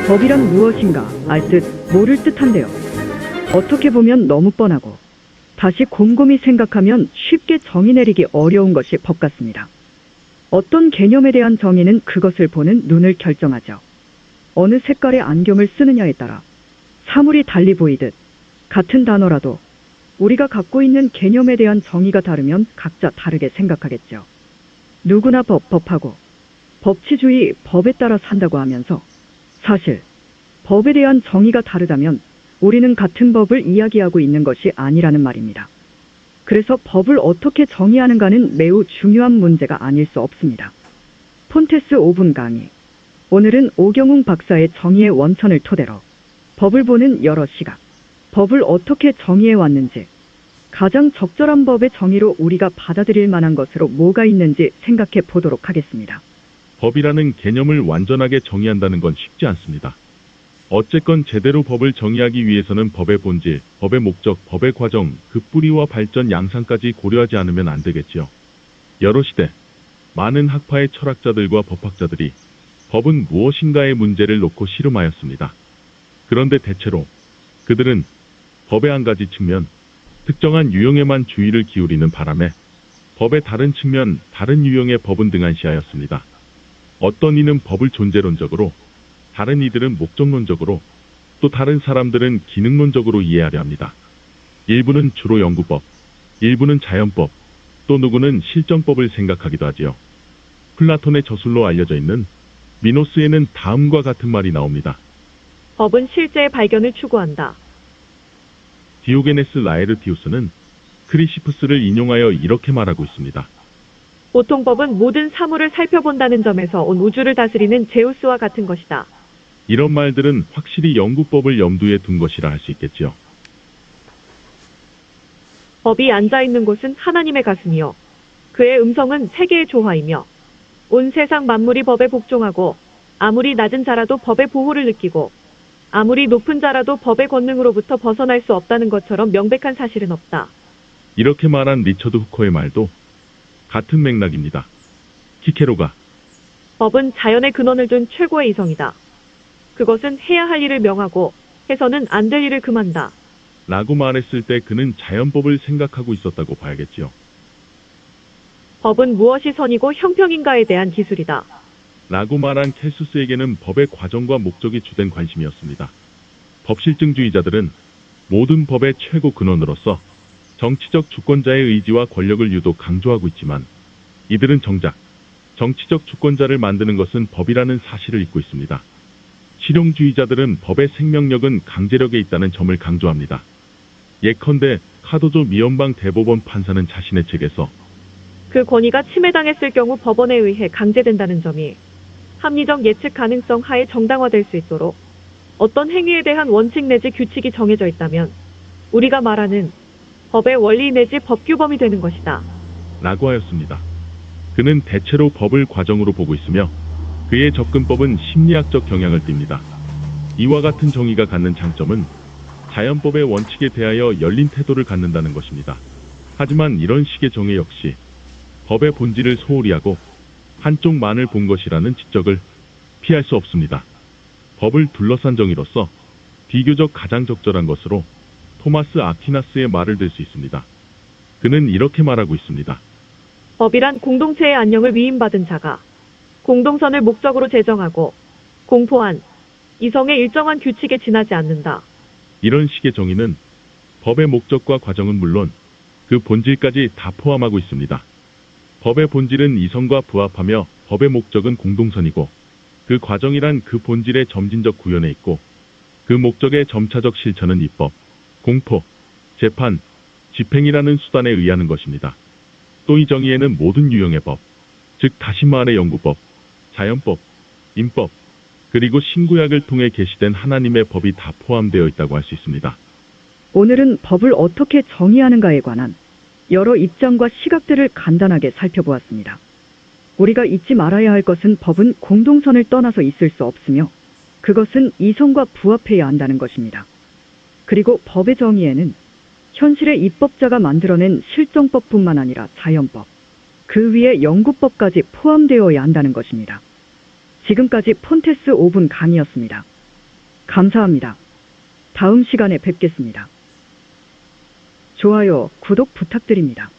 법이란 무엇인가 알 듯 모를 듯한데요. 어떻게 보면 너무 뻔하고 다시 곰곰이 생각하면 쉽게 정의 내리기 어려운 것이 법 같습니다. 어떤 개념에 대한 정의는 그것을 보는 눈을 결정하죠. 어느 색깔의 안경을 쓰느냐에 따라 사물이 달리 보이듯 같은 단어라도 우리가 갖고 있는 개념에 대한 정의가 다르면 각자 다르게 생각하겠죠. 누구나 법하고 법치주의 법에 따라 산다고 하면서 사실 법에 대한 정의가 다르다면 우리는 같은 법을 이야기하고 있는 것이 아니라는 말입니다. 그래서 법을 어떻게 정의하는가는 매우 중요한 문제가 아닐 수 없습니다. 폰테스 5분 강의. 오늘은 오경웅 박사의 정의의 원천을 토대로 법을 보는 여러 시각, 법을 어떻게 정의해 왔는지, 가장 적절한 법의 정의로 우리가 받아들일 만한 것으로 뭐가 있는지 생각해 보도록 하겠습니다. 법이라는 개념을 완전하게 정의한다는 건 쉽지 않습니다. 어쨌건 제대로 법을 정의하기 위해서는 법의 본질, 법의 목적, 법의 과정, 그 뿌리와 발전 양상까지 고려하지 않으면 안 되겠지요. 여러 시대, 많은 학파의 철학자들과 법학자들이 법은 무엇인가의 문제를 놓고 씨름하였습니다. 그런데 대체로 그들은 법의 한 가지 측면, 특정한 유형에만 주의를 기울이는 바람에 법의 다른 측면, 다른 유형의 법은 등한시하였습니다. 어떤 이는 법을 존재론적으로, 다른 이들은 목적론적으로, 또 다른 사람들은 기능론적으로 이해하려 합니다. 일부는 주로 연구법, 일부는 자연법, 또 누구는 실정법을 생각하기도 하지요. 플라톤의 저술로 알려져 있는 미노스에는 다음과 같은 말이 나옵니다. 법은 실제의 발견을 추구한다. 디오게네스 라에르티우스는 크리시푸스를 인용하여 이렇게 말하고 있습니다. 보통 법은 모든 사물을 살펴본다는 점에서 온 우주를 다스리는 제우스와 같은 것이다. 이런 말들은 확실히 연구법을 염두에 둔 것이라 할 수 있겠지요. 법이 앉아있는 곳은 하나님의 가슴이요. 그의 음성은 세계의 조화이며 온 세상 만물이 법에 복종하고 아무리 낮은 자라도 법의 보호를 느끼고 아무리 높은 자라도 법의 권능으로부터 벗어날 수 없다는 것처럼 명백한 사실은 없다. 이렇게 말한 리처드 후커의 말도 같은 맥락입니다. 키케로가 법은 자연의 근원을 둔 최고의 이성이다. 그것은 해야 할 일을 명하고 해서는 안 될 일을 금한다. 라고 말했을 때 그는 자연법을 생각하고 있었다고 봐야겠지요. 법은 무엇이 선이고 형평인가에 대한 기술이다. 라고 말한 켈수스에게는 법의 과정과 목적이 주된 관심이었습니다. 법실증주의자들은 모든 법의 최고 근원으로서 정치적 주권자의 의지와 권력을 유독 강조하고 있지만 이들은 정작 정치적 주권자를 만드는 것은 법이라는 사실을 잊고 있습니다. 실용주의자들은 법의 생명력은 강제력에 있다는 점을 강조합니다. 예컨대 카도조 미연방 대법원 판사는 자신의 책에서 그 권위가 침해당했을 경우 법원에 의해 강제된다는 점이 합리적 예측 가능성 하에 정당화될 수 있도록 어떤 행위에 대한 원칙 내지 규칙이 정해져 있다면 우리가 말하는 법의 원리 내지 법규범이 되는 것이다. 라고 하였습니다. 그는 대체로 법을 과정으로 보고 있으며 그의 접근법은 심리학적 경향을 띱니다. 이와 같은 정의가 갖는 장점은 자연법의 원칙에 대하여 열린 태도를 갖는다는 것입니다. 하지만 이런 식의 정의 역시 법의 본질을 소홀히 하고 한쪽만을 본 것이라는 지적을 피할 수 없습니다. 법을 둘러싼 정의로서 비교적 가장 적절한 것으로 토마스 아퀴나스의 말을 들 수 있습니다. 그는 이렇게 말하고 있습니다. 법이란 공동체의 안녕을 위임받은 자가 공동선을 목적으로 제정하고 공포한 이성의 일정한 규칙에 지나지 않는다. 이런 식의 정의는 법의 목적과 과정은 물론 그 본질까지 다 포함하고 있습니다. 법의 본질은 이성과 부합하며 법의 목적은 공동선이고 그 과정이란 그 본질의 점진적 구현에 있고 그 목적의 점차적 실천은 입법, 공포, 재판, 집행이라는 수단에 의하는 것입니다. 또 이 정의에는 모든 유형의 법, 즉 다시 말해 연구법, 자연법, 인법, 그리고 신구약을 통해 계시된 하나님의 법이 다 포함되어 있다고 할 수 있습니다. 오늘은 법을 어떻게 정의하는가에 관한 여러 입장과 시각들을 간단하게 살펴보았습니다. 우리가 잊지 말아야 할 것은 법은 공동선을 떠나서 있을 수 없으며 그것은 이성과 부합해야 한다는 것입니다. 그리고 법의 정의에는 현실의 입법자가 만들어낸 실정법뿐만 아니라 자연법, 그 위에 영구법까지 포함되어야 한다는 것입니다. 지금까지 폰테스 5분 강의였습니다. 감사합니다. 다음 시간에 뵙겠습니다. 좋아요, 구독 부탁드립니다.